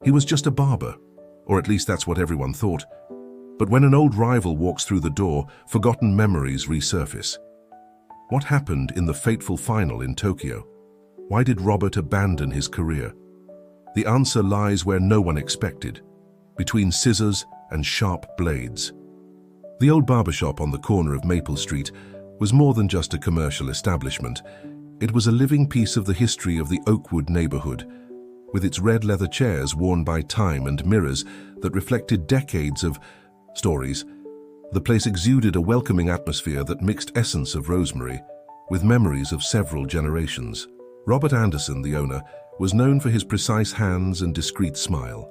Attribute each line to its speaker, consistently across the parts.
Speaker 1: He was just a barber, or at least that's what everyone thought. But when an old rival walks through the door, forgotten memories resurface. What happened in the fateful final in Tokyo? Why did Robert abandon his career? The answer lies where no one expected, between scissors and sharp blades. The old barbershop on the corner of Maple Street was more than just a commercial establishment. It was a living piece of the history of the Oakwood neighborhood, with its red leather chairs worn by time and mirrors that reflected decades of stories. The place exuded a welcoming atmosphere that mixed essence of rosemary with memories of several generations. Robert Anderson, the owner, was known for his precise hands and discreet smile.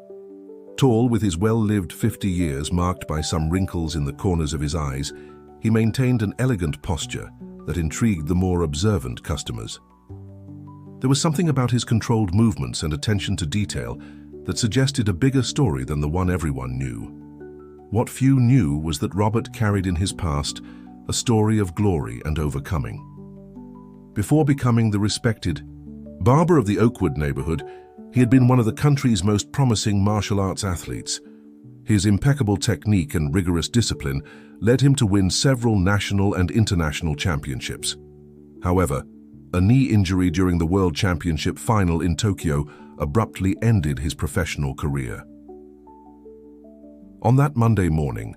Speaker 1: Tall, with his well-lived 50 years marked by some wrinkles in the corners of his eyes, he maintained an elegant posture that intrigued the more observant customers. There was something about his controlled movements and attention to detail that suggested a bigger story than the one everyone knew. What few knew was that Robert carried in his past a story of glory and overcoming. Before becoming the respected barber of the Oakwood neighborhood, he had been one of the country's most promising martial arts athletes. His impeccable technique and rigorous discipline led him to win several national and international championships. However, a knee injury during the World Championship final in Tokyo abruptly ended his professional career. On that Monday morning,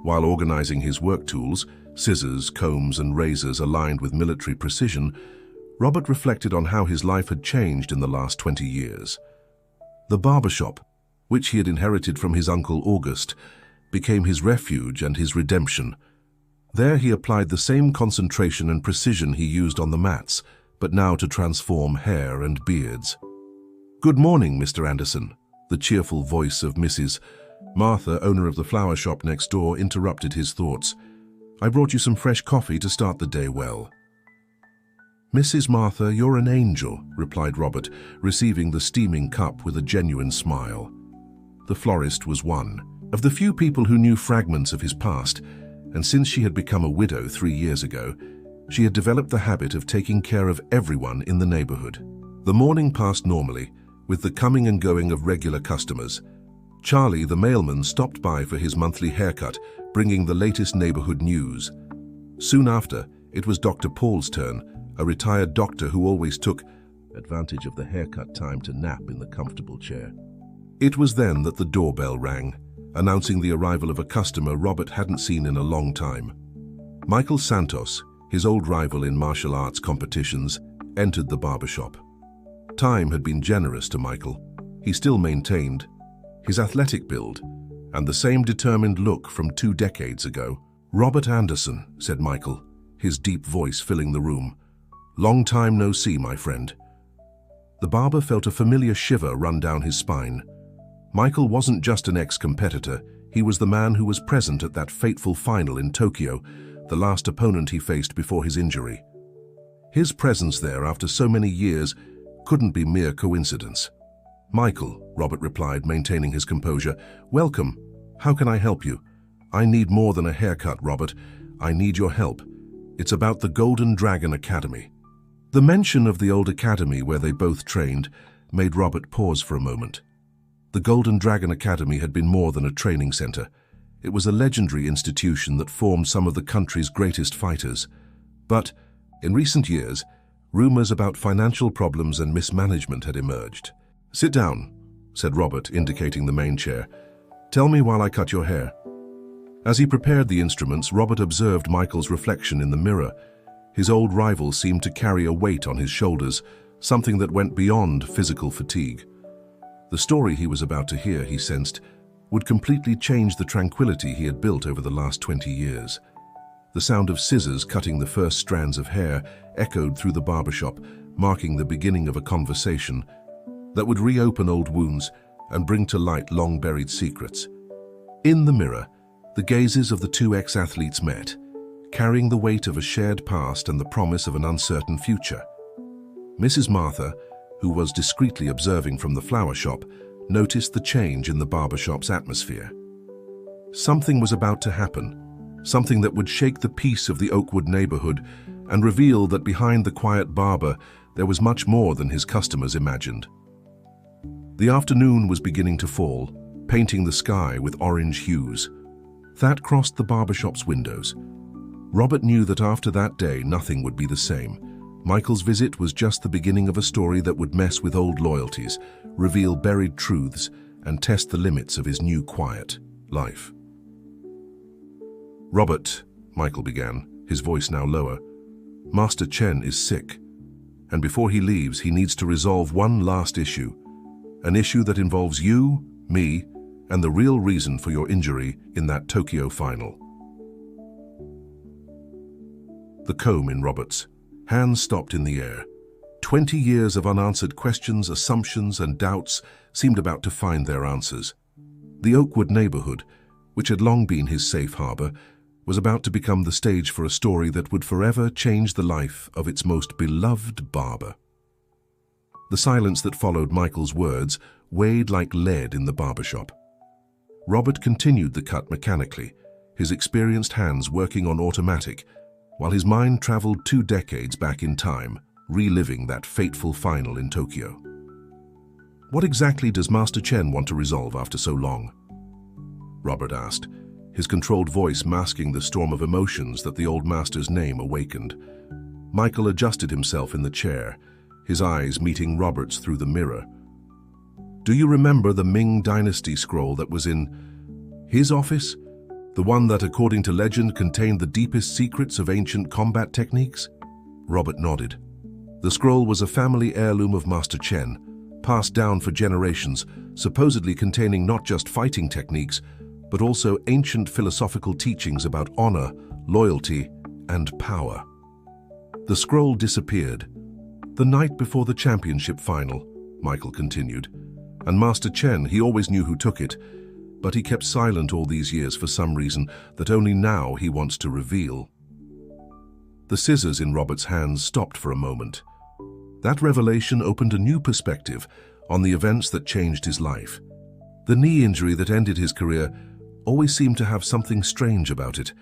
Speaker 1: while organizing his work tools, scissors, combs, and razors aligned with military precision, Robert reflected on how his life had changed in the last 20 years. The barbershop, which he had inherited from his uncle August, became his refuge and his redemption. There he applied the same concentration and precision he used on the mats, but now to transform hair and beards. "Good morning, Mr. Anderson," the cheerful voice of Mrs. Martha, owner of the flower shop next door, interrupted his thoughts. "I brought you some fresh coffee to start the day well." "Mrs. Martha, you're an angel," replied Robert, receiving the steaming cup with a genuine smile. The florist was one of the few people who knew fragments of his past, and since she had become a widow 3 years ago, she had developed the habit of taking care of everyone in the neighborhood. The morning passed normally, with the coming and going of regular customers. Charlie, the mailman, stopped by for his monthly haircut, bringing the latest neighborhood news. Soon after, it was Dr. Paul's turn, a retired doctor who always took advantage of the haircut time to nap in the comfortable chair. It was then that the doorbell rang, announcing the arrival of a customer Robert hadn't seen in a long time. Michael Santos, his old rival in martial arts competitions, entered the barbershop. Time had been generous to Michael. He still maintained his athletic build and the same determined look from 2 decades ago. "Robert Anderson," said Michael, his deep voice filling the room. "Long time no see, my friend." The barber felt a familiar shiver run down his spine. Michael wasn't just an ex-competitor, he was the man who was present at that fateful final in Tokyo, the last opponent he faced before his injury. His presence there after so many years couldn't be mere coincidence. "Michael," Robert replied, maintaining his composure, "welcome. How can I help you?" "I need more than a haircut, Robert. I need your help. It's about the Golden Dragon Academy." The mention of the old academy where they both trained made Robert pause for a moment. The Golden Dragon Academy had been more than a training center. It was a legendary institution that formed some of the country's greatest fighters. But, in recent years, rumors about financial problems and mismanagement had emerged. "Sit down," said Robert, indicating the main chair. "Tell me while I cut your hair." As he prepared the instruments, Robert observed Michael's reflection in the mirror. His old rival seemed to carry a weight on his shoulders, something that went beyond physical fatigue. The story he was about to hear, he sensed, would completely change the tranquility he had built over the last 20 years. The sound of scissors cutting the first strands of hair echoed through the barbershop, marking the beginning of a conversation that would reopen old wounds and bring to light long-buried secrets. In the mirror, the gazes of the 2 ex-athletes met, carrying the weight of a shared past and the promise of an uncertain future. Mrs. Martha, who was discreetly observing from the flower shop, noticed the change in the barbershop's atmosphere. Something was about to happen, something that would shake the peace of the Oakwood neighborhood and reveal that behind the quiet barber there was much more than his customers imagined. The afternoon was beginning to fall, painting the sky with orange hues. That crossed the barbershop's windows. Robert knew that after that day, nothing would be the same. Michael's visit was just the beginning of a story that would mess with old loyalties, reveal buried truths, and test the limits of his new quiet life. "Robert," Michael began, his voice now lower, "Master Chen is sick, and before he leaves, he needs to resolve one last issue. An issue that involves you, me, and the real reason for your injury in that Tokyo final." The comb in Robert's hands stopped in the air. 20 years of unanswered questions, assumptions, and doubts seemed about to find their answers. The Oakwood neighborhood, which had long been his safe harbor, was about to become the stage for a story that would forever change the life of its most beloved barber. The silence that followed Michael's words weighed like lead in the barbershop. Robert continued the cut mechanically, his experienced hands working on automatic, while his mind traveled 2 decades back in time, reliving that fateful final in Tokyo. "What exactly does Master Chen want to resolve after so long?" Robert asked, his controlled voice masking the storm of emotions that the old master's name awakened. Michael adjusted himself in the chair, his eyes meeting Robert's through the mirror. "Do you remember the Ming Dynasty scroll that was in his office? The one that, according to legend, contained the deepest secrets of ancient combat techniques?" Robert nodded. The scroll was a family heirloom of Master Chen, passed down for generations, supposedly containing not just fighting techniques, but also ancient philosophical teachings about honor, loyalty, and power. "The scroll disappeared the night before the championship final," Michael continued. "And Master Chen, he always knew who took it, but he kept silent all these years for some reason that only now he wants to reveal." The scissors in Robert's hands stopped for a moment. That revelation opened a new perspective on the events that changed his life. The knee injury that ended his career always seemed to have something strange about it,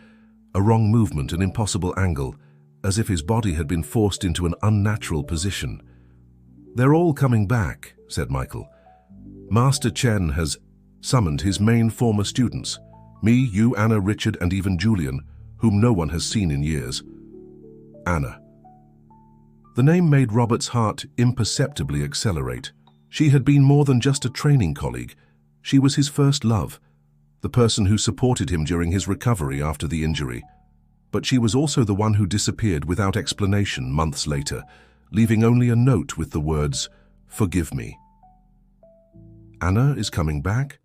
Speaker 1: a wrong movement, an impossible angle, as if his body had been forced into an unnatural position. "They're all coming back," said Michael. "Master Chen has summoned his main former students, me, you, Anna, Richard, and even Julian, whom no one has seen in years." Anna. The name made Robert's heart imperceptibly accelerate. She had been more than just a training colleague. She was his first love, the person who supported him during his recovery after the injury. But she was also the one who disappeared without explanation months later, leaving only a note with the words, "Forgive me." "Anna is coming back?"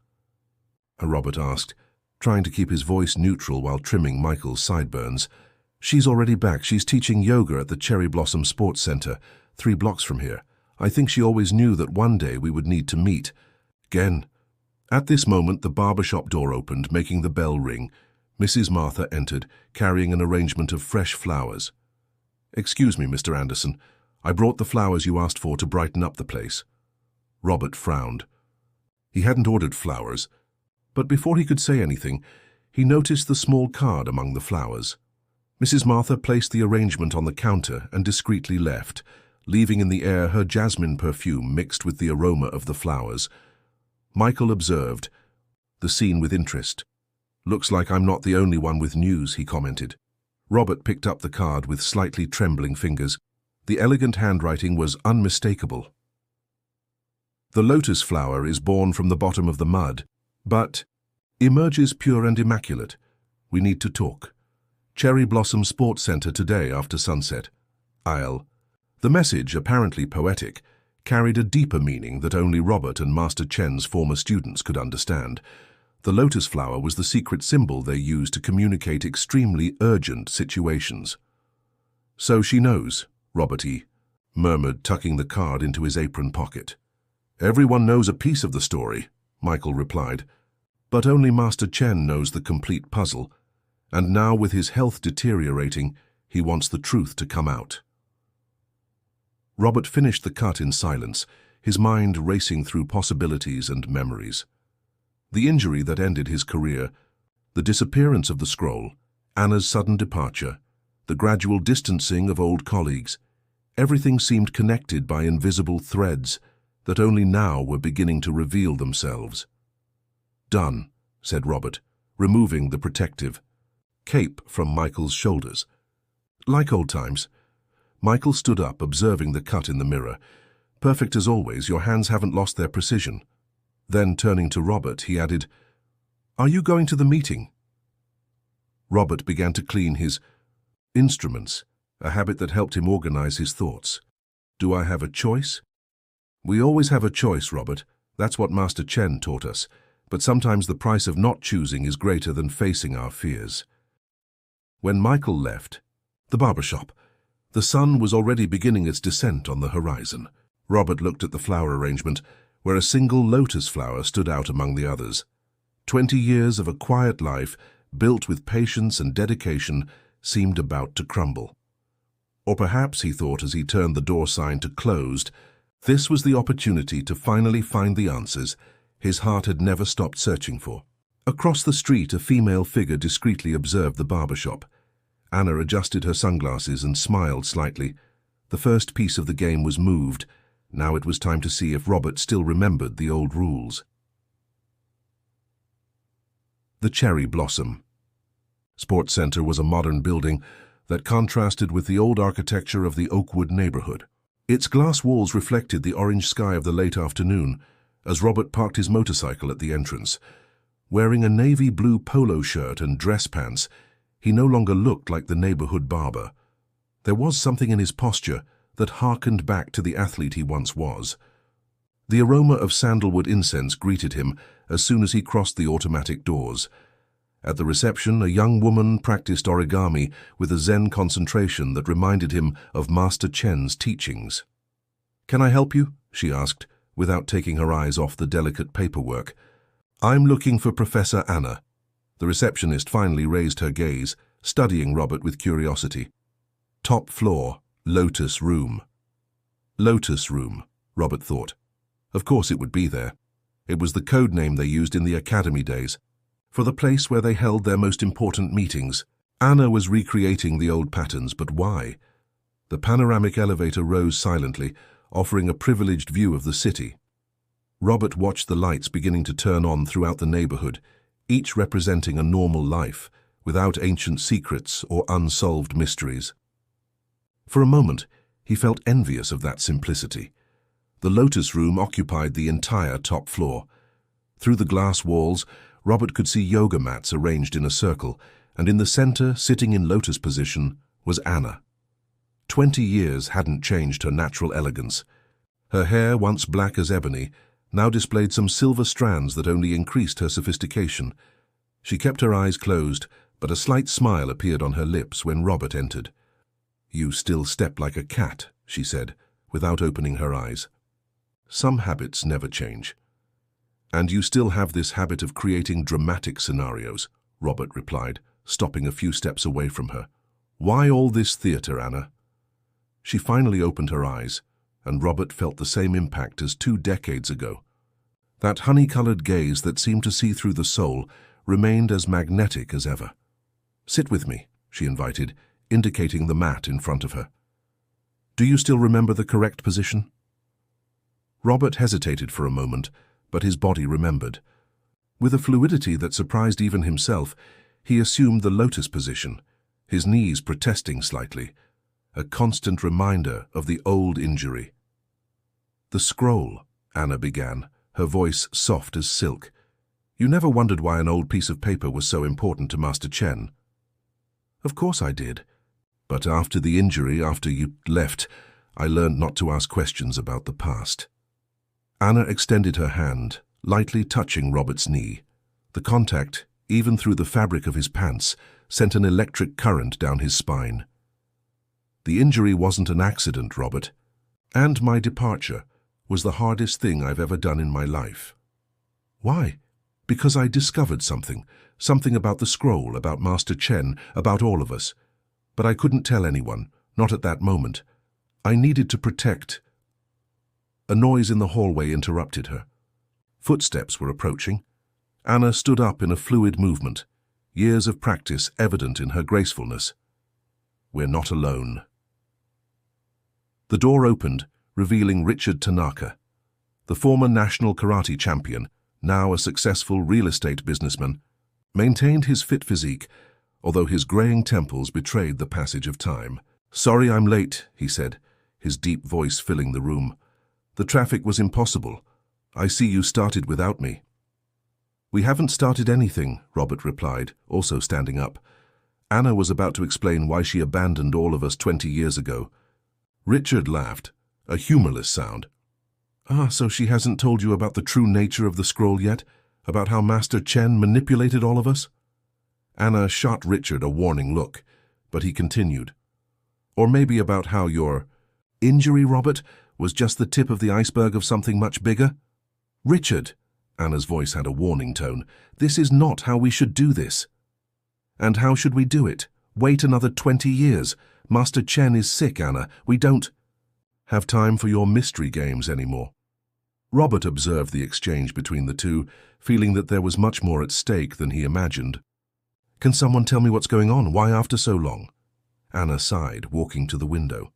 Speaker 1: Robert asked, trying to keep his voice neutral while trimming Michael's sideburns. "She's already back. She's teaching yoga at the Cherry Blossom Sports Center, 3 blocks from here. I think she always knew that one day we would need to meet. Again." At this moment, the barbershop door opened, making the bell ring. Mrs. Martha entered, carrying an arrangement of fresh flowers. "Excuse me, Mr. Anderson. I brought the flowers you asked for to brighten up the place." Robert frowned. He hadn't ordered flowers, but before he could say anything, he noticed the small card among the flowers. Mrs. Martha placed the arrangement on the counter and discreetly left, leaving in the air her jasmine perfume mixed with the aroma of the flowers. Michael observed the scene with interest. "Looks like I'm not the only one with news," he commented. Robert picked up the card with slightly trembling fingers. The elegant handwriting was unmistakable. "The lotus flower is born from the bottom of the mud, but emerges pure and immaculate. We need to talk. Cherry Blossom Sports Center today after sunset. I'll." The message, apparently poetic, carried a deeper meaning that only Robert and Master Chen's former students could understand. The lotus flower was the secret symbol they used to communicate extremely urgent situations. "So she knows," Robert murmured, tucking the card into his apron pocket. "Everyone knows a piece of the story," Michael replied. "But only Master Chen knows the complete puzzle, and now with his health deteriorating, he wants the truth to come out." Robert finished the cut in silence, his mind racing through possibilities and memories. The injury that ended his career, the disappearance of the scroll, Anna's sudden departure, the gradual distancing of old colleagues. Everything seemed connected by invisible threads that only now were beginning to reveal themselves. "Done," said Robert, removing the protective cape from Michael's shoulders. Like old times. Michael stood up, observing the cut in the mirror. "Perfect as always, your hands haven't lost their precision." Then, turning to Robert, he added, "Are you going to the meeting?" Robert began to clean his instruments, a habit that helped him organize his thoughts. "Do I have a choice?" "We always have a choice, Robert. That's what Master Chen taught us. But sometimes the price of not choosing is greater than facing our fears." When Michael left the barbershop, the sun was already beginning its descent on the horizon. Robert looked at the flower arrangement, where a single lotus flower stood out among the others. 20 years of a quiet life, built with patience and dedication, seemed about to crumble. Or perhaps, he thought as he turned the door sign to closed, this was the opportunity to finally find the answers his heart had never stopped searching for. Across the street, a female figure discreetly observed the barbershop. Anna adjusted her sunglasses and smiled slightly. The first piece of the game was moved. Now it was time to see if Robert still remembered the old rules. The Cherry Blossom Sports Center was a modern building that contrasted with the old architecture of the Oakwood neighborhood. Its glass walls reflected the orange sky of the late afternoon as Robert parked his motorcycle at the entrance. Wearing a navy blue polo shirt and dress pants, he no longer looked like the neighborhood barber. There was something in his posture that harkened back to the athlete he once was. The aroma of sandalwood incense greeted him as soon as he crossed the automatic doors. At the reception, a young woman practiced origami with a Zen concentration that reminded him of Master Chen's teachings. "Can I help you?" she asked, without taking her eyes off the delicate paperwork. "I'm looking for Professor Anna." The receptionist finally raised her gaze, studying Robert with curiosity. "Top floor, Lotus Room." Lotus Room, Robert thought. Of course it would be there. It was the code name they used in the academy days, for the place where they held their most important meetings. Anna was recreating the old patterns, but why? The panoramic elevator rose silently, offering a privileged view of the city. Robert watched the lights beginning to turn on throughout the neighborhood, each representing a normal life, without ancient secrets or unsolved mysteries. For a moment, he felt envious of that simplicity. The Lotus Room occupied the entire top floor. Through the glass walls, Robert could see yoga mats arranged in a circle, and in the center, sitting in lotus position, was Anna. 20 years hadn't changed her natural elegance. Her hair, once black as ebony, now displayed some silver strands that only increased her sophistication. She kept her eyes closed, but a slight smile appeared on her lips when Robert entered. "You still step like a cat," she said, without opening her eyes. "Some habits never change." "And you still have this habit of creating dramatic scenarios," Robert replied, stopping a few steps away from her. "Why all this theater, Anna?" She finally opened her eyes, and Robert felt the same impact as 2 decades ago. That honey-colored gaze that seemed to see through the soul remained as magnetic as ever. "Sit with me," she invited, indicating the mat in front of her. "Do you still remember the correct position?" Robert hesitated for a moment, but his body remembered. With a fluidity that surprised even himself, he assumed the lotus position, his knees protesting slightly, a constant reminder of the old injury. "The scroll," Anna began, her voice soft as silk. "You never wondered why an old piece of paper was so important to Master Chen?" "Of course I did. But after the injury, after you left, I learned not to ask questions about the past." Anna extended her hand, lightly touching Robert's knee. The contact, even through the fabric of his pants, sent an electric current down his spine. "The injury wasn't an accident, Robert. And my departure was the hardest thing I've ever done in my life." "Why?" "Because I discovered something about the scroll, about Master Chen, about all of us. But I couldn't tell anyone, not at that moment. I needed to protect." A noise in the hallway interrupted her. Footsteps were approaching. Anna stood up in a fluid movement, years of practice evident in her gracefulness. "We're not alone." The door opened, revealing Richard Tanaka. The former national karate champion, now a successful real estate businessman, maintained his fit physique, although his graying temples betrayed the passage of time. "Sorry I'm late," he said, his deep voice filling the room. "The traffic was impossible. I see you started without me." "We haven't started anything," Robert replied, also standing up. Anna was about to explain why she abandoned all of us 20 years ago. Richard laughed, a humorless sound. "Ah, so she hasn't told you about the true nature of the scroll yet? About how Master Chen manipulated all of us?" Anna shot Richard a warning look, but he continued. "Or maybe about how your injury, Robert, was just the tip of the iceberg of something much bigger?" "Richard," Anna's voice had a warning tone, "this is not how we should do this." "And how should we do it? Wait another 20 years? Master Chen is sick, Anna. We don't have time for your mystery games anymore." Robert observed the exchange between the two, feeling that there was much more at stake than he imagined. "Can someone tell me what's going on? Why after so long?" Anna sighed, walking to the window.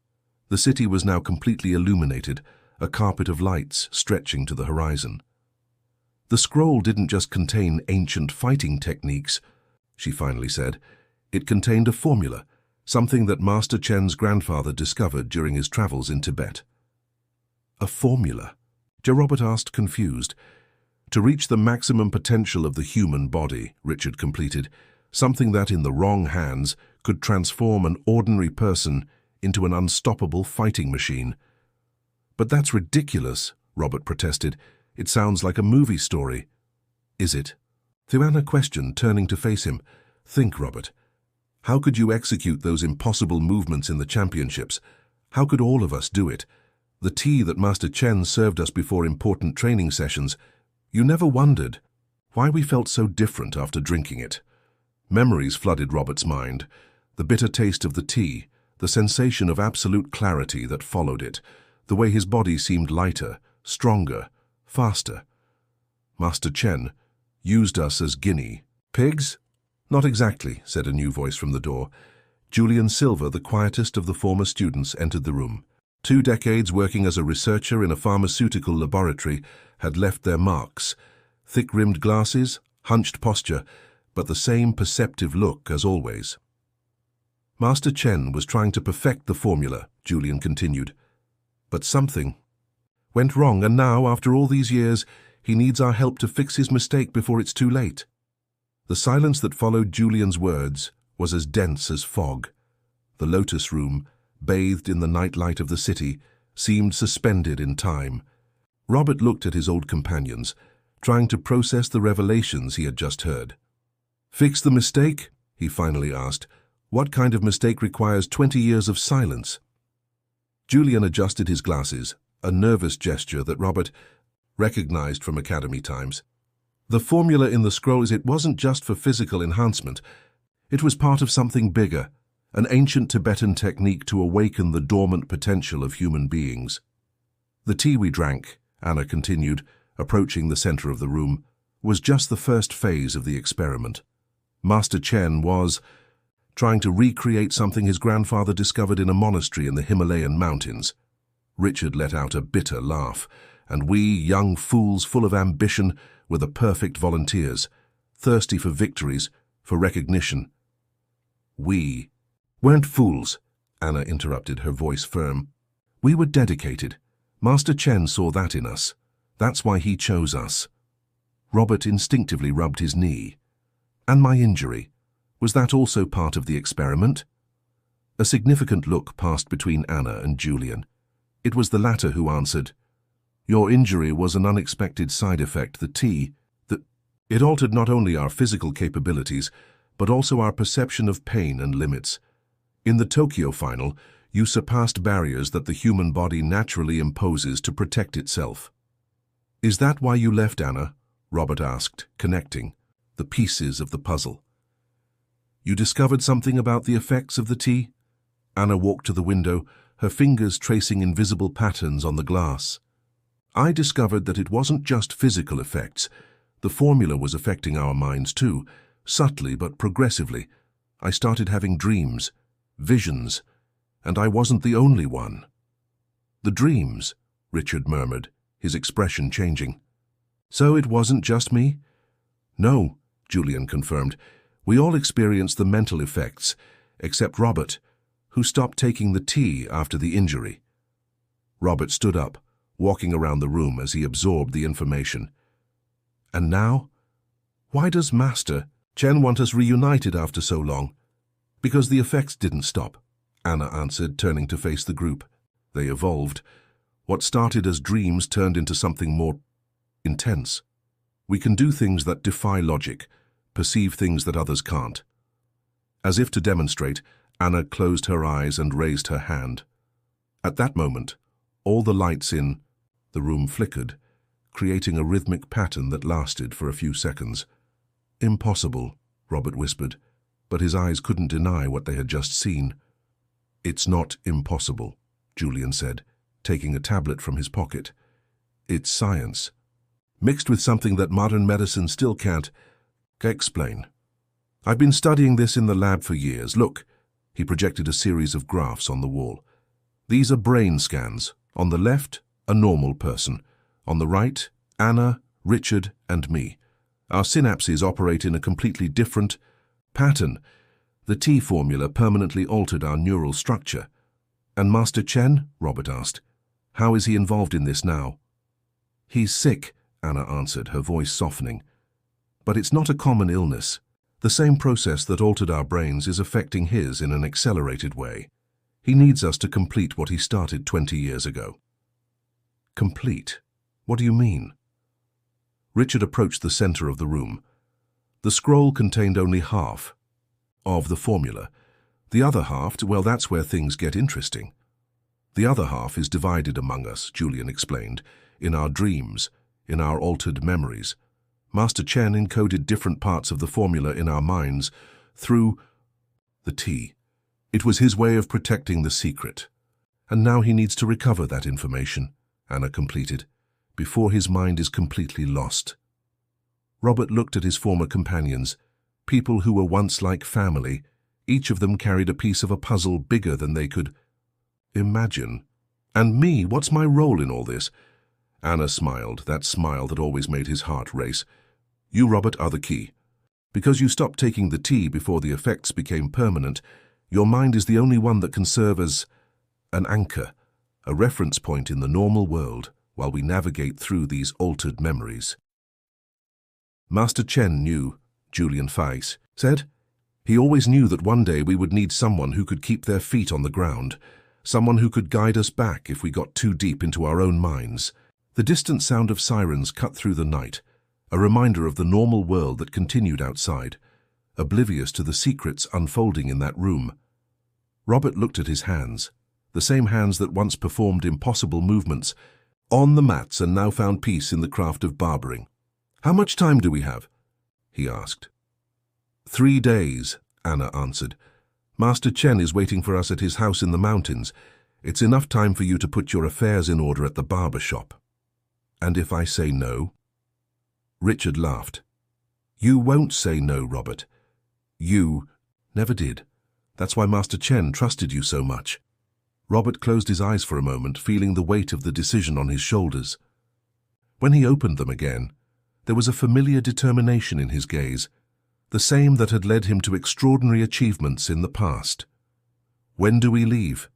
Speaker 1: The city was now completely illuminated, a carpet of lights stretching to the horizon. "The scroll didn't just contain ancient fighting techniques," she finally said. "It contained a formula, something that Master Chen's grandfather discovered during his travels in Tibet." "A formula?" Robert asked, confused. "To reach the maximum potential of the human body," Richard completed, "something that, in the wrong hands, could transform an ordinary person into an unstoppable fighting machine." "But that's ridiculous," Robert protested. "It sounds like a movie story." "Is it?" Anna questioned, turning to face him. "Think, Robert. How could you execute those impossible movements in the championships? How could all of us do it? The tea that Master Chen served us before important training sessions, you never wondered why we felt so different after drinking it." Memories flooded Robert's mind. The bitter taste of the tea, the sensation of absolute clarity that followed it, the way his body seemed lighter, stronger, faster. "Master Chen used us as guinea pigs?" "Not exactly," said a new voice from the door. Julian Silver, the quietest of the former students, entered the room. 2 decades working as a researcher in a pharmaceutical laboratory had left their marks. Thick-rimmed glasses, hunched posture, but the same perceptive look as always. "Master Chen was trying to perfect the formula," Julian continued. "But something went wrong, and now, after all these years, he needs our help to fix his mistake before it's too late." The silence that followed Julian's words was as dense as fog. The Lotus Room, bathed in the nightlight of the city, seemed suspended in time. Robert looked at his old companions, trying to process the revelations he had just heard. "Fix the mistake?" he finally asked. "What kind of mistake requires 20 years of silence?" Julian adjusted his glasses, a nervous gesture that Robert recognized from academy times. "The formula in the scroll it wasn't just for physical enhancement. It was part of something bigger, an ancient Tibetan technique to awaken the dormant potential of human beings." "The tea we drank," Anna continued, approaching the center of the room, "was just the first phase of the experiment. Master Chen was trying to recreate something his grandfather discovered in a monastery in the Himalayan mountains." Richard let out a bitter laugh. "And we, young fools full of ambition, were the perfect volunteers, thirsty for victories, for recognition." "We weren't fools," Anna interrupted, her voice firm. "We were dedicated. Master Chen saw that in us. That's why he chose us." Robert instinctively rubbed his knee. "And my injury, was that also part of the experiment?" A significant look passed between Anna and Julian. It was the latter who answered, "Your injury was an unexpected side effect. The tea, it altered not only our physical capabilities, but also our perception of pain and limits. In the Tokyo final, you surpassed barriers that the human body naturally imposes to protect itself." "Is that why you left, Anna?" Robert asked, connecting the pieces of the puzzle. "You discovered something about the effects of the tea?" Anna walked to the window, her fingers tracing invisible patterns on the glass. "I discovered that it wasn't just physical effects. The formula was affecting our minds too, subtly but progressively. I started having dreams, visions, and I wasn't the only one." "The dreams," Richard murmured, his expression changing. "So it wasn't just me?" "No," Julian confirmed. "We all experienced the mental effects, except Robert, who stopped taking the tea after the injury." Robert stood up, walking around the room as he absorbed the information. "And now? Why does Master Chen want us reunited after so long?" "Because the effects didn't stop," Anna answered, turning to face the group. "They evolved. What started as dreams turned into something more intense. We can do things that defy logic, perceive things that others can't." As if to demonstrate, Anna closed her eyes and raised her hand. At that moment, all the lights in the room flickered, creating a rhythmic pattern that lasted for a few seconds. "Impossible," Robert whispered, but his eyes couldn't deny what they had just seen. "It's not impossible," Julian said, taking a tablet from his pocket. "It's science, mixed with something that modern medicine still can't explain. I've been studying this in the lab for years. Look," he projected a series of graphs on the wall. "These are brain scans. On the left, a normal person. On the right, Anna, Richard, and me. Our synapses operate in a completely different pattern. The T formula permanently altered our neural structure." "And Master Chen?" Robert asked. "How is he involved in this now?" "He's sick," Anna answered, her voice softening. "But it's not a common illness. The same process that altered our brains is affecting his in an accelerated way. He needs us to complete what he started 20 years ago." "Complete? What do you mean?" Richard approached the center of the room. The scroll contained only half of the formula. The other half, well, that's where things get interesting. "The other half is divided among us," Julian explained, "in our dreams, in our altered memories. Master Chen encoded different parts of the formula in our minds through the T. It was his way of protecting the secret. And now he needs to recover that information," Anna completed, "before his mind is completely lost." Robert looked at his former companions, people who were once like family. Each of them carried a piece of a puzzle bigger than they could imagine. "And me, what's my role in all this?" Anna smiled, that smile that always made his heart race. "You, Robert, are the key. Because you stopped taking the tea before the effects became permanent, your mind is the only one that can serve as an anchor, a reference point in the normal world while we navigate through these altered memories." "Master Chen knew," Julian Feiss said. "He always knew that one day we would need someone who could keep their feet on the ground, someone who could guide us back if we got too deep into our own minds." The distant sound of sirens cut through the night, a reminder of the normal world that continued outside, oblivious to the secrets unfolding in that room. Robert looked at his hands, the same hands that once performed impossible movements on the mats and now found peace in the craft of barbering. "How much time do we have?" he asked. 3 days, Anna answered. "Master Chen is waiting for us at his house in the mountains. It's enough time for you to put your affairs in order at the barber shop." "And if I say no?" Richard laughed. "You won't say no, Robert. You never did. That's why Master Chen trusted you so much." Robert closed his eyes for a moment, feeling the weight of the decision on his shoulders. When he opened them again, there was a familiar determination in his gaze, the same that had led him to extraordinary achievements in the past. "When do we leave?"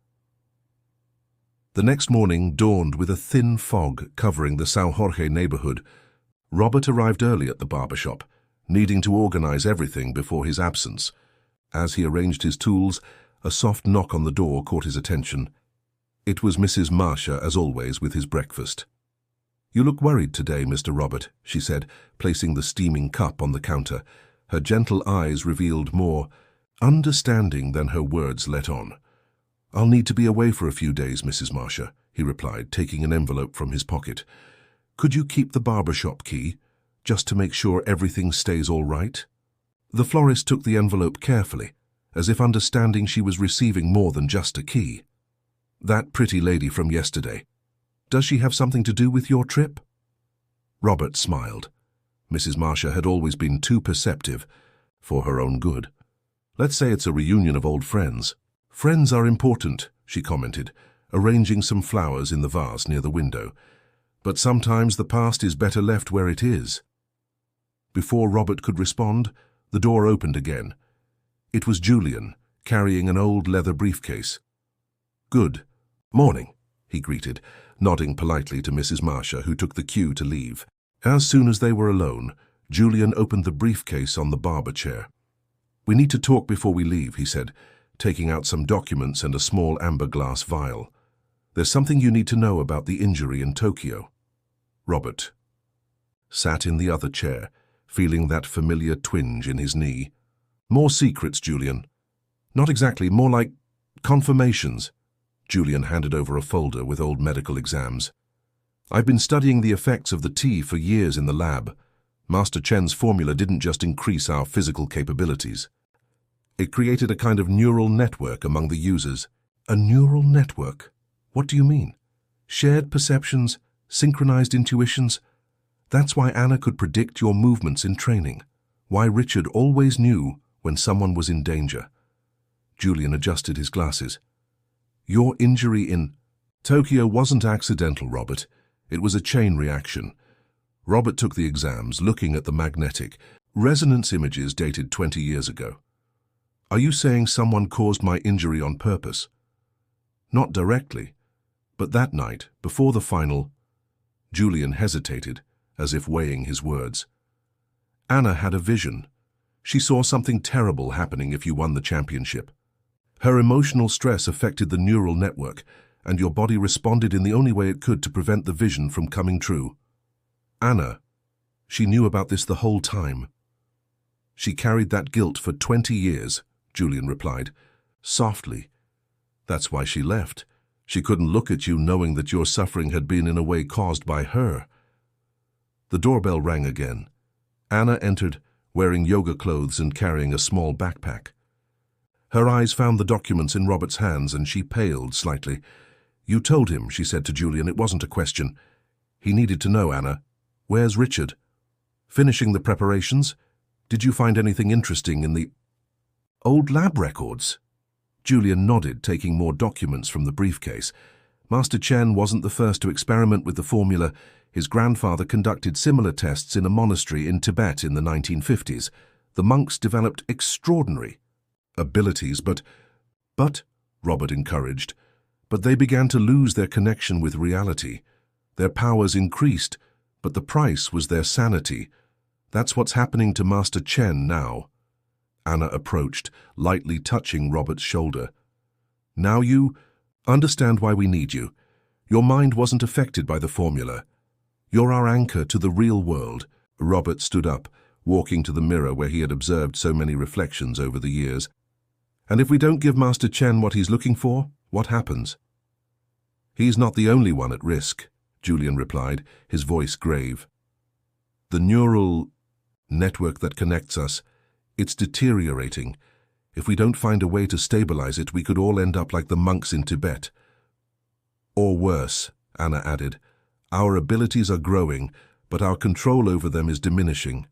Speaker 1: The next morning dawned with a thin fog covering the São Jorge neighborhood. Robert arrived early at the barbershop, needing to organize everything before his absence. As he arranged his tools, a soft knock on the door caught his attention. It was Mrs. Marcia, as always, with his breakfast. "You look worried today, Mr. Robert," she said, placing the steaming cup on the counter. Her gentle eyes revealed more understanding than her words let on. "I'll need to be away for a few days, Mrs. Marcia," he replied, taking an envelope from his pocket. "Could you keep the barbershop key, just to make sure everything stays all right?" The florist took the envelope carefully, as if understanding she was receiving more than just a key. "That pretty lady from yesterday. Does she have something to do with your trip?" Robert smiled. Mrs. Marcia had always been too perceptive for her own good. "Let's say it's a reunion of old friends." "Friends are important," she commented, arranging some flowers in the vase near the window. But sometimes the past is better left where it is. Before Robert could respond, the door opened again. It was Julian, carrying an old leather briefcase. "Good morning," he greeted, nodding politely to Mrs. Marcia, who took the cue to leave. As soon as they were alone, Julian opened the briefcase on the barber chair. "We need to talk before we leave," he said, taking out some documents and a small amber glass vial. "There's something you need to know about the injury in Tokyo." Robert sat in the other chair, feeling that familiar twinge in his knee. "More secrets, Julian." "Not exactly, more like confirmations." Julian handed over a folder with old medical exams. "I've been studying the effects of the tea for years in the lab. Master Chen's formula didn't just increase our physical capabilities. It created a kind of neural network among the users." "A neural network? What do you mean? Shared perceptions, synchronized intuitions? That's why Anna could predict your movements in training. Why Richard always knew when someone was in danger." Julian adjusted his glasses. "Your injury in Tokyo wasn't accidental, Robert. It was a chain reaction." Robert took the exams, looking at the magnetic resonance images dated 20 years ago. "Are you saying someone caused my injury on purpose?" "Not directly, but that night, before the final..." Julian hesitated, as if weighing his words. "Anna had a vision. She saw something terrible happening if you won the championship. Her emotional stress affected the neural network, and your body responded in the only way it could to prevent the vision from coming true. Anna, she knew about this the whole time." "She carried that guilt for 20 years, Julian replied, softly. "That's why she left. She couldn't look at you knowing that your suffering had been in a way caused by her." The doorbell rang again. Anna entered, wearing yoga clothes and carrying a small backpack. Her eyes found the documents in Robert's hands and she paled slightly. "You told him," she said to Julian. "It wasn't a question. He needed to know, Anna. Where's Richard? Finishing the preparations? Did you find anything interesting in the old lab records?" Julian nodded, taking more documents from the briefcase. Master Chen wasn't the first to experiment with the formula. His grandfather conducted similar tests in a monastery in Tibet in the 1950s. The monks developed extraordinary abilities, but, Robert encouraged, but they began to lose their connection with reality. Their powers increased, but the price was their sanity. That's what's happening to Master Chen now. Anna approached, lightly touching Robert's shoulder. "Now you understand why we need you. Your mind wasn't affected by the formula. You're our anchor to the real world." Robert stood up, walking to the mirror where he had observed so many reflections over the years. "And if we don't give Master Chen what he's looking for, what happens?" "He's not the only one at risk," Julian replied, his voice grave. "The neural network that connects us, it's deteriorating. If we don't find a way to stabilize it, we could all end up like the monks in Tibet." "Or worse," Anna added. "Our abilities are growing, but our control over them is diminishing.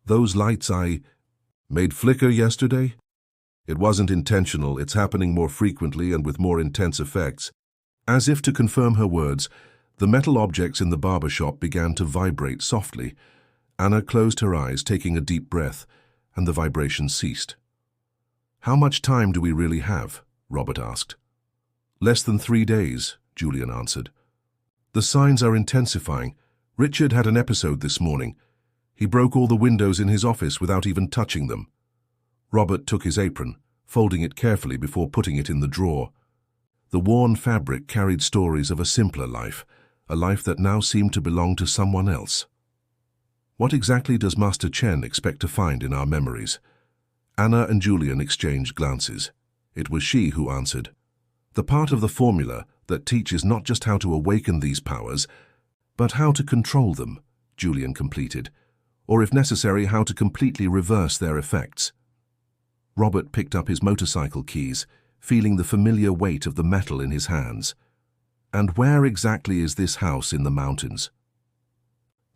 Speaker 1: Those lights I made flicker yesterday? It wasn't intentional. It's happening more frequently and with more intense effects." As if to confirm her words, the metal objects in the barber shop began to vibrate softly. Anna closed her eyes, taking a deep breath, and the vibration ceased. "How much time do we really have?" Robert asked. "Less than 3 days," Julian answered. "The signs are intensifying. Richard had an episode this morning. He broke all the windows in his office without even touching them." Robert took his apron, folding it carefully before putting it in the drawer. The worn fabric carried stories of a simpler life, a life that now seemed to belong to someone else. "What exactly does Master Chen expect to find in our memories?" Anna and Julian exchanged glances. It was she who answered. "The part of the formula that teaches not just how to awaken these powers, but how to control them," Julian completed, "or if necessary, how to completely reverse their effects." Robert picked up his motorcycle keys, feeling the familiar weight of the metal in his hands. "And where exactly is this house in the mountains?"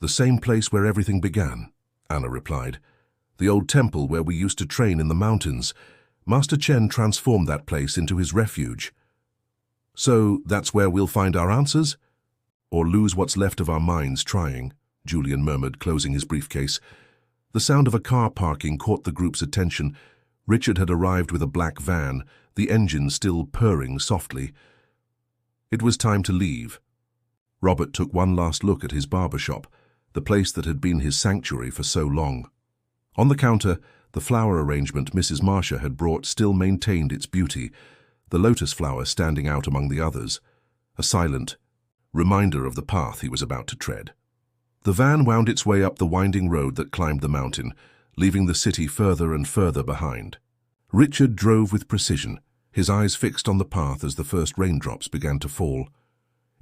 Speaker 1: "The same place where everything began," Anna replied. "The old temple where we used to train in the mountains. Master Chen transformed that place into his refuge." "So that's where we'll find our answers?" Or lose what's left of our minds trying, Julian murmured, closing his briefcase. The sound of a car parking caught the group's attention. Richard had arrived with a black van, the engine still purring softly. It was time to leave. Robert took one last look at his barbershop, the place that had been his sanctuary for so long. On the counter, the flower arrangement Mrs. Marcia had brought still maintained its beauty, the lotus flower standing out among the others, a silent reminder of the path he was about to tread. The van wound its way up the winding road that climbed the mountain, leaving the city further and further behind. Richard drove with precision, his eyes fixed on the path as the first raindrops began to fall.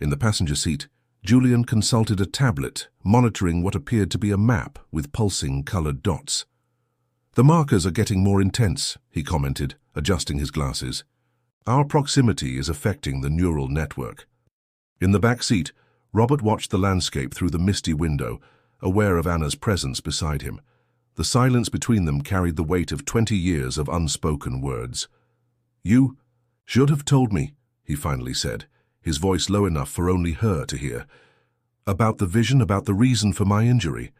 Speaker 1: In the passenger seat, Julian consulted a tablet, monitoring what appeared to be a map with pulsing colored dots. "The markers are getting more intense," he commented, adjusting his glasses. "Our proximity is affecting the neural network." In the back seat, Robert watched the landscape through the misty window, aware of Anna's presence beside him. The silence between them carried the weight of 20 years of unspoken words. "You should have told me," he finally said, his voice low enough for only her to hear. "About the vision, about the reason for my injury."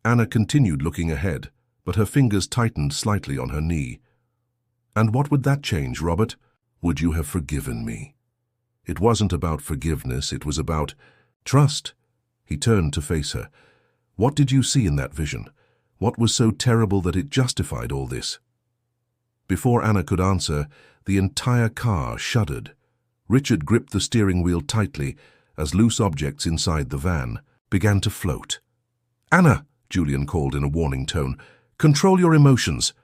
Speaker 1: Anna continued looking ahead, but her fingers tightened slightly on her knee. "And what would that change, Robert? Would you have forgiven me?" It wasn't about forgiveness, it was about trust. He turned to face her. "What did you see in that vision? What was so terrible that it justified all this?" Before Anna could answer, the entire car shuddered. Richard gripped the steering wheel tightly as loose objects inside the van began to float. "Anna," Julian called in a warning tone, "control your emotions."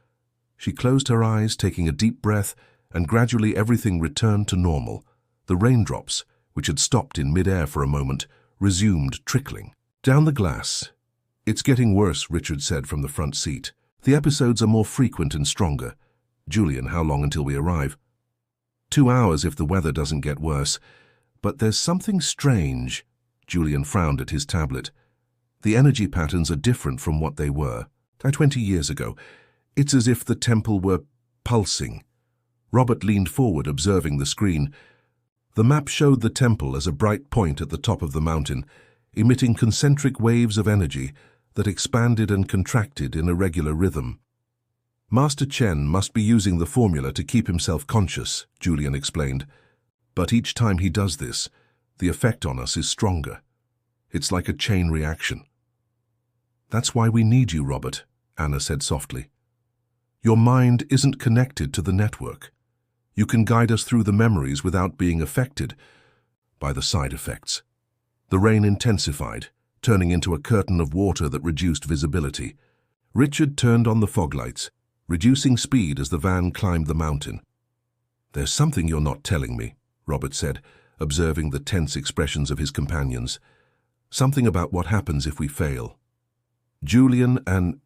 Speaker 1: She closed her eyes, taking a deep breath, and gradually everything returned to normal. The raindrops, which had stopped in mid-air for a moment, resumed trickling down the glass. "It's getting worse," Richard said from the front seat. "The episodes are more frequent and stronger." "Julian, how long until we arrive?" 2 hours if the weather doesn't get worse. But there's something strange." Julian frowned at his tablet. "The energy patterns are different from what they were 20 years ago. It's as if the temple were pulsing." Robert leaned forward, observing the screen. The map showed the temple as a bright point at the top of the mountain, emitting concentric waves of energy that expanded and contracted in a regular rhythm. "Master Chen must be using the formula to keep himself conscious," Julian explained. "But each time he does this, the effect on us is stronger. It's like a chain reaction." "That's why we need you, Robert," Anna said softly. "Your mind isn't connected to the network. You can guide us through the memories without being affected by the side effects." The rain intensified, turning into a curtain of water that reduced visibility. Richard turned on the foglights, reducing speed as the van climbed the mountain. "There's something you're not telling me," Robert said, observing the tense expressions of his companions. "Something about what happens if we fail." Julian and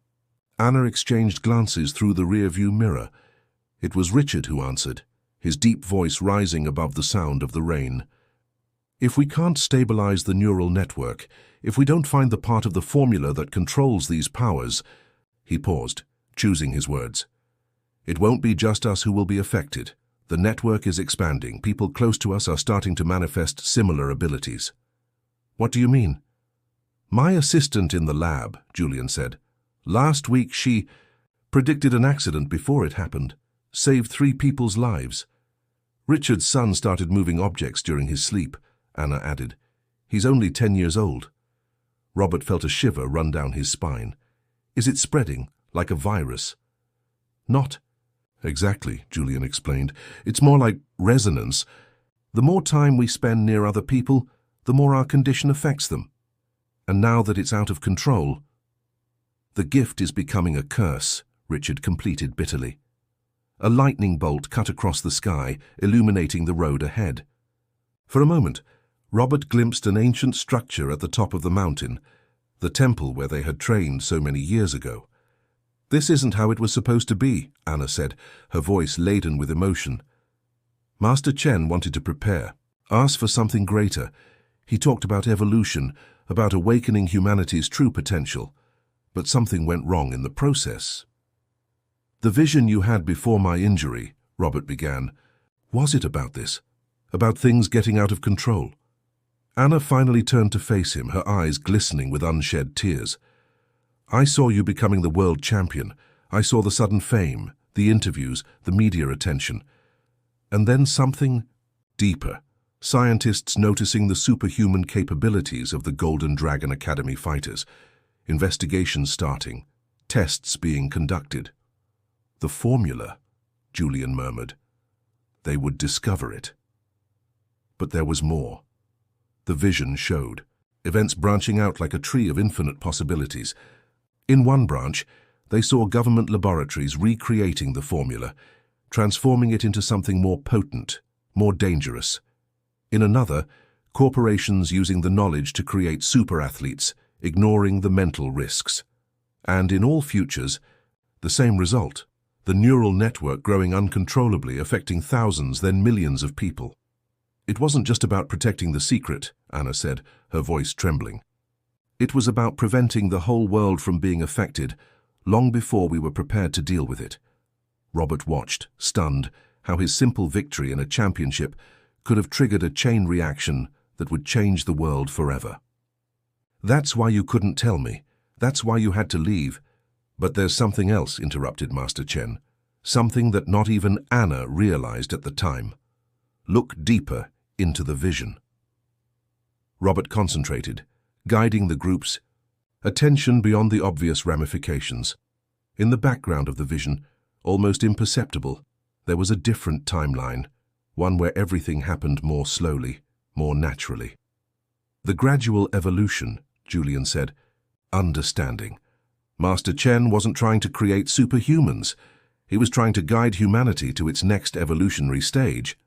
Speaker 1: Anna exchanged glances through the rear-view mirror. It was Richard who answered, his deep voice rising above the sound of the rain. "If we can't stabilize the neural network, if we don't find the part of the formula that controls these powers—" He paused, choosing his words. "It won't be just us who will be affected. The network is expanding. People close to us are starting to manifest similar abilities." "What do you mean?" "My assistant in the lab," Julian said. "Last week she predicted an accident before it happened, saved 3 people's lives." "Richard's son started moving objects during his sleep," Anna added. "He's only 10 years old." Robert felt a shiver run down his spine. "Is it spreading, like a virus?" "Not exactly," Julian explained. "It's more like resonance. The more time we spend near other people, the more our condition affects them. And now that it's out of control—" "The gift is becoming a curse," Richard completed bitterly. A lightning bolt cut across the sky, illuminating the road ahead. For a moment, Robert glimpsed an ancient structure at the top of the mountain, the temple where they had trained so many years ago. "This isn't how it was supposed to be," Anna said, her voice laden with emotion. "Master Chen wanted to prepare, ask for something greater. He talked about evolution, about awakening humanity's true potential. But something went wrong in the process." "The vision you had before my injury," Robert began, "was it about this? About things getting out of control?" Anna finally turned to face him, her eyes glistening with unshed tears. "I saw you becoming the world champion. I saw the sudden fame, the interviews, the media attention. And then something deeper. Scientists noticing the superhuman capabilities of the Golden Dragon Academy fighters. Investigations starting. Tests being conducted. The formula," Julian murmured. They would discover it. But there was more. The vision showed, events branching out like a tree of infinite possibilities. In one branch, they saw government laboratories recreating the formula, transforming it into something more potent, more dangerous. In another, corporations using the knowledge to create super-athletes, ignoring the mental risks. And in all futures, the same result, the neural network growing uncontrollably, affecting thousands, then millions of people. "It wasn't just about protecting the secret," Anna said, her voice trembling. "It was about preventing the whole world from being affected, long before we were prepared to deal with it." Robert watched, stunned, how his simple victory in a championship could have triggered a chain reaction that would change the world forever. "That's why you couldn't tell me. That's why you had to leave." "But there's something else," interrupted Master Chen. "Something that not even Anna realized at the time. Look deeper into the vision." Robert concentrated, guiding the group's attention beyond the obvious ramifications. In the background of the vision, almost imperceptible, there was a different timeline, one where everything happened more slowly, more naturally. "The gradual evolution," Julian said. "Understanding. Master Chen wasn't trying to create superhumans. He was trying to guide humanity to its next evolutionary stage.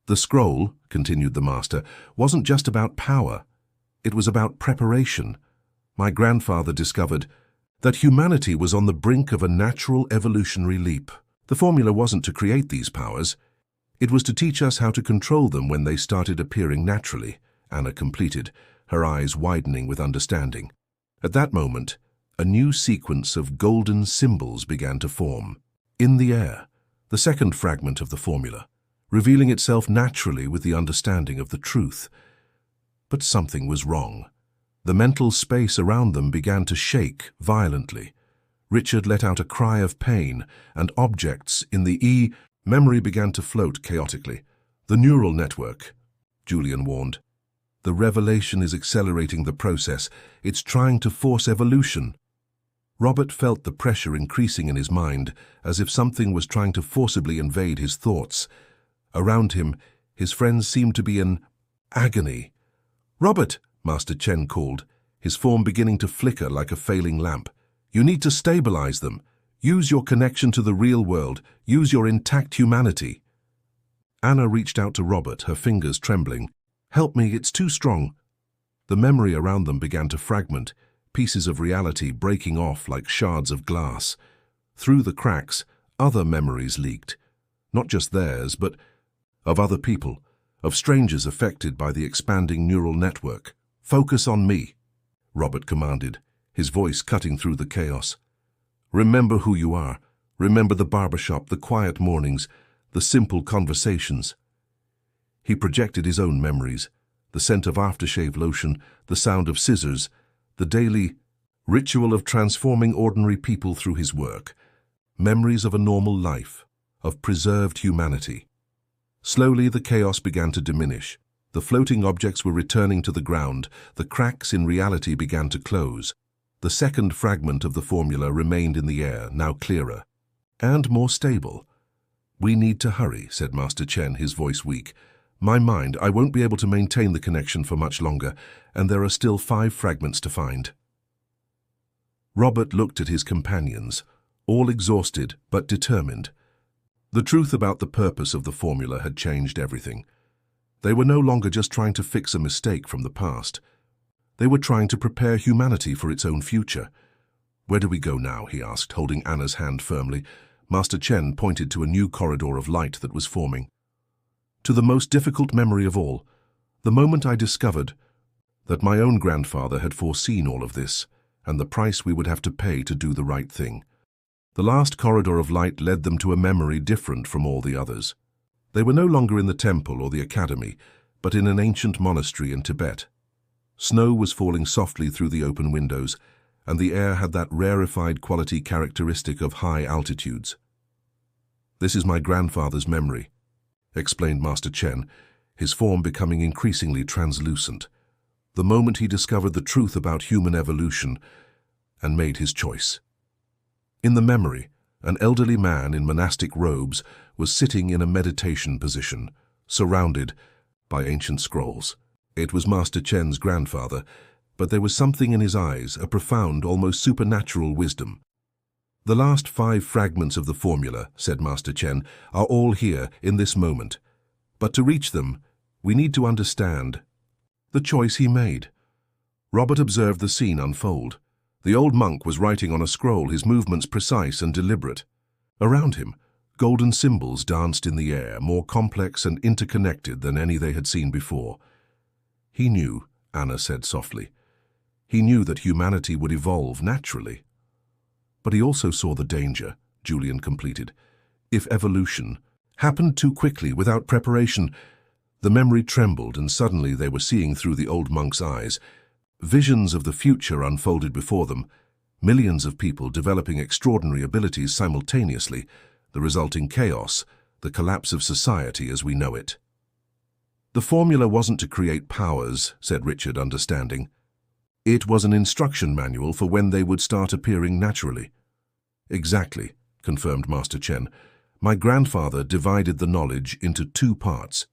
Speaker 1: The scroll," continued the Master, "wasn't just about power. It was about preparation. My grandfather discovered that humanity was on the brink of a natural evolutionary leap. The formula wasn't to create these powers. It was to teach us how to control them when they started appearing naturally," Anna completed, her eyes widening with understanding. At that moment, a new sequence of golden symbols began to form. In the air, the second fragment of the formula, revealing itself naturally with the understanding of the truth. But something was wrong. The mental space around them began to shake violently. Richard let out a cry of pain, and objects in the memory began to float chaotically. "The neural network," Julian warned. "The revelation is accelerating the process. It's trying to force evolution." Robert felt the pressure increasing in his mind, as if something was trying to forcibly invade his thoughts. Around him, his friends seemed to be in agony. "Robert," Master Chen called, his form beginning to flicker like a failing lamp. "You need to stabilize them. Use your connection to the real world. Use your intact humanity." Anna reached out to Robert, her fingers trembling. "Help me, it's too strong." The memory around them began to fragment, pieces of reality breaking off like shards of glass. Through the cracks, other memories leaked. Not just theirs, but of other people, of strangers affected by the expanding neural network. "Focus on me," Robert commanded, his voice cutting through the chaos. "Remember who you are. Remember the barbershop, the quiet mornings, the simple conversations." He projected his own memories, the scent of aftershave lotion, the sound of scissors, the daily ritual of transforming ordinary people through his work. Memories of a normal life, of preserved humanity. Slowly the chaos began to diminish. The floating objects were returning to the ground. The cracks in reality began to close. The second fragment of the formula remained in the air, now clearer and more stable. "We need to hurry," said Master Chen, his voice weak. "My mind, I won't be able to maintain the connection for much longer, and there are still 5 fragments to find." Robert looked at his companions, all exhausted but determined. The truth about the purpose of the formula had changed everything. They were no longer just trying to fix a mistake from the past. They were trying to prepare humanity for its own future. "Where do we go now?" he asked, holding Anna's hand firmly. Master Chen pointed to a new corridor of light that was forming. "To the most difficult memory of all, the moment I discovered that my own grandfather had foreseen all of this, and the price we would have to pay to do the right thing." The last corridor of light led them to a memory different from all the others. They were no longer in the temple or the academy, but in an ancient monastery in Tibet. Snow was falling softly through the open windows, and the air had that rarefied quality characteristic of high altitudes. "This is my grandfather's memory," explained Master Chen, his form becoming increasingly translucent, the moment he discovered the truth about human evolution and made his choice. In the memory, an elderly man in monastic robes was sitting in a meditation position, surrounded by ancient scrolls. It was Master Chen's grandfather, but there was something in his eyes, a profound, almost supernatural wisdom. "The last 5 fragments of the formula," said Master Chen, "are all here in this moment. But to reach them, we need to understand the choice he made." Robert observed the scene unfold. The old monk was writing on a scroll, his movements precise and deliberate. Around him, golden symbols danced in the air, more complex and interconnected than any they had seen before. "He knew," Anna said softly. "He knew that humanity would evolve naturally." "But he also saw the danger," Julian completed. "If evolution happened too quickly, without preparation." The memory trembled, and suddenly they were seeing through the old monk's eyes. Visions of the future unfolded before them, millions of people developing extraordinary abilities simultaneously, the resulting chaos, the collapse of society as we know it. "The formula wasn't to create powers," said Richard, understanding. "It was an instruction manual for when they would start appearing naturally." "Exactly," confirmed Master Chen. "My grandfather divided the knowledge into 2 parts.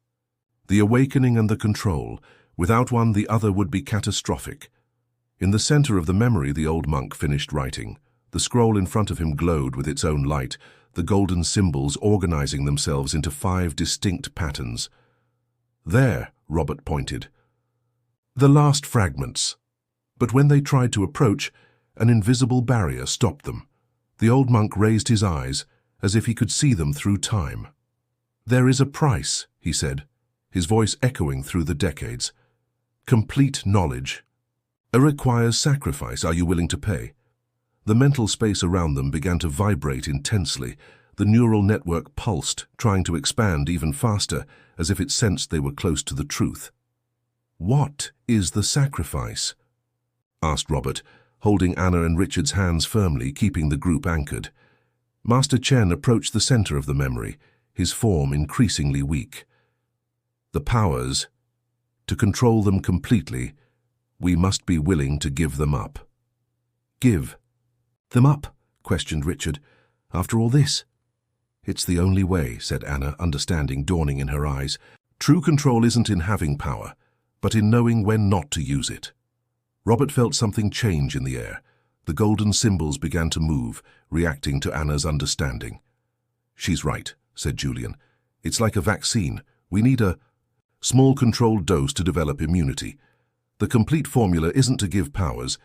Speaker 1: The awakening and the control. Without one, the other would be catastrophic." In the center of the memory, the old monk finished writing. The scroll in front of him glowed with its own light, the golden symbols organizing themselves into 5 distinct patterns. "There," Robert pointed. "The last fragments." But when they tried to approach, an invisible barrier stopped them. The old monk raised his eyes, as if he could see them through time. "There is a price," he said, his voice echoing through the decades. "Complete knowledge. It requires sacrifice. Are you willing to pay?" The mental space around them began to vibrate intensely. The neural network pulsed, trying to expand even faster, as if it sensed they were close to the truth. "What is the sacrifice?" asked Robert, holding Anna and Richard's hands firmly, keeping the group anchored. Master Chen approached the center of the memory, his form increasingly weak. "The powers, to control them completely, we must be willing to give them up." "Give them up?" questioned Richard. "After all this?" "It's the only way," said Anna, understanding dawning in her eyes. "True control isn't in having power, but in knowing when not to use it." Robert felt something change in the air. The golden symbols began to move, reacting to Anna's understanding. "She's right," said Julian. "It's like a vaccine. We need a small controlled dose to develop immunity. The complete formula isn't to give powers,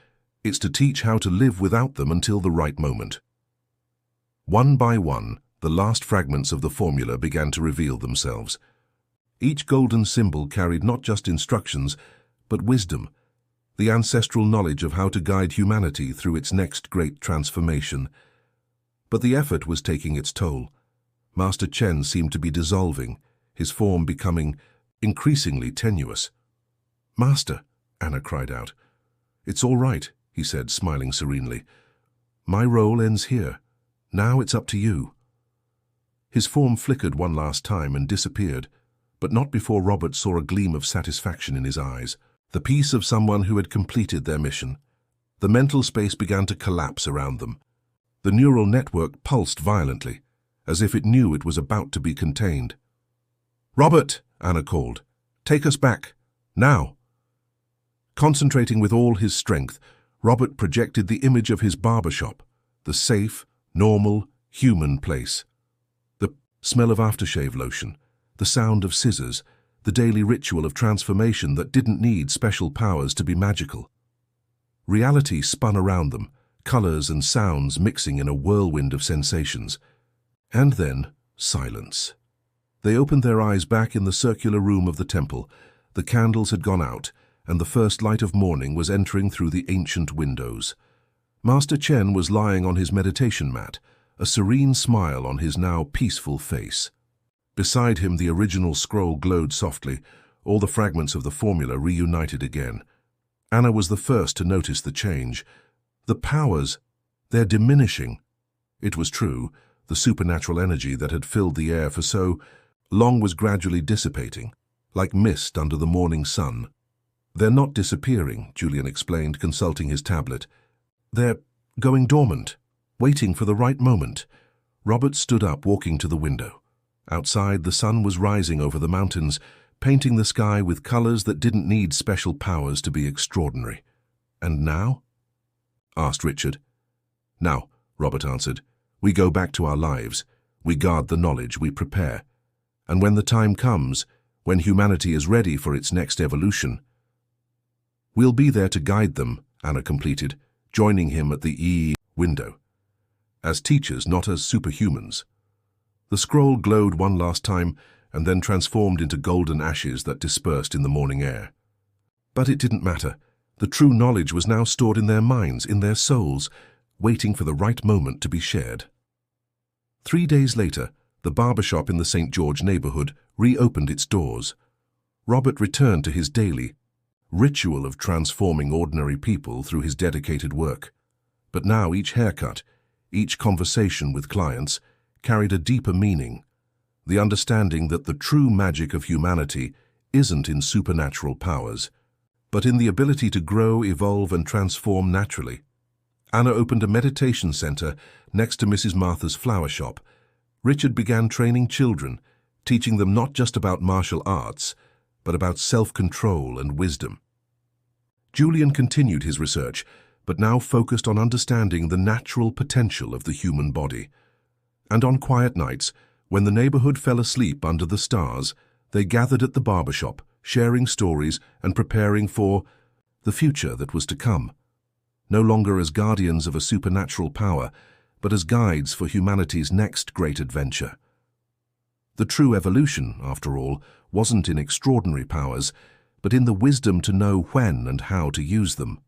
Speaker 1: it's to teach how to live without them until the right moment." One by one, the last fragments of the formula began to reveal themselves. Each golden symbol carried not just instructions, but wisdom, the ancestral knowledge of how to guide humanity through its next great transformation. But the effort was taking its toll. Master Chen seemed to be dissolving, his form becoming increasingly tenuous. "Master," Anna cried out. "It's all right," he said, smiling serenely. "My role ends here. Now it's up to you." His form flickered one last time and disappeared, but not before Robert saw a gleam of satisfaction in his eyes, the peace of someone who had completed their mission. The mental space began to collapse around them. The neural network pulsed violently, as if it knew it was about to be contained. "Robert!" Anna called. "Take us back. Now!" Concentrating with all his strength, Robert projected the image of his barbershop, the safe, normal, human place. The smell of aftershave lotion, the sound of scissors, the daily ritual of transformation that didn't need special powers to be magical. Reality spun around them, colors and sounds mixing in a whirlwind of sensations. And then, silence. They opened their eyes back in the circular room of the temple. The candles had gone out, and the first light of morning was entering through the ancient windows. Master Chen was lying on his meditation mat, a serene smile on his now peaceful face. Beside him, the original scroll glowed softly, all the fragments of the formula reunited again. Anna was the first to notice the change. The powers, they're diminishing. It was true, the supernatural energy that had filled the air for so long was gradually dissipating, like mist under the morning sun. They're not disappearing, Julian explained, consulting his tablet. They're going dormant, waiting for the right moment. Robert stood up, walking to the window. Outside, the sun was rising over the mountains, painting the sky with colors that didn't need special powers to be extraordinary. "And now?" asked Richard. "Now," Robert answered, "we go back to our lives. We guard the knowledge, we prepare. And when the time comes, when humanity is ready for its next evolution, we'll be there to guide them," Anna completed, joining him at the window. "As teachers, not as superhumans." The scroll glowed one last time and then transformed into golden ashes that dispersed in the morning air. But it didn't matter. The true knowledge was now stored in their minds, in their souls, waiting for the right moment to be shared. 3 days later, the barbershop in the St. George neighborhood reopened its doors. Robert returned to his daily ritual of transforming ordinary people through his dedicated work. But now each haircut, each conversation with clients, carried a deeper meaning, the understanding that the true magic of humanity isn't in supernatural powers, but in the ability to grow, evolve, and transform naturally. Anna opened a meditation center next to Mrs. Martha's flower shop. Richard began training children, teaching them not just about martial arts, but about self-control and wisdom. Julian continued his research, but now focused on understanding the natural potential of the human body. And on quiet nights, when the neighborhood fell asleep under the stars, they gathered at the barbershop, sharing stories and preparing for the future that was to come. No longer as guardians of a supernatural power, but as guides for humanity's next great adventure. The true evolution, after all, wasn't in extraordinary powers, but in the wisdom to know when and how to use them.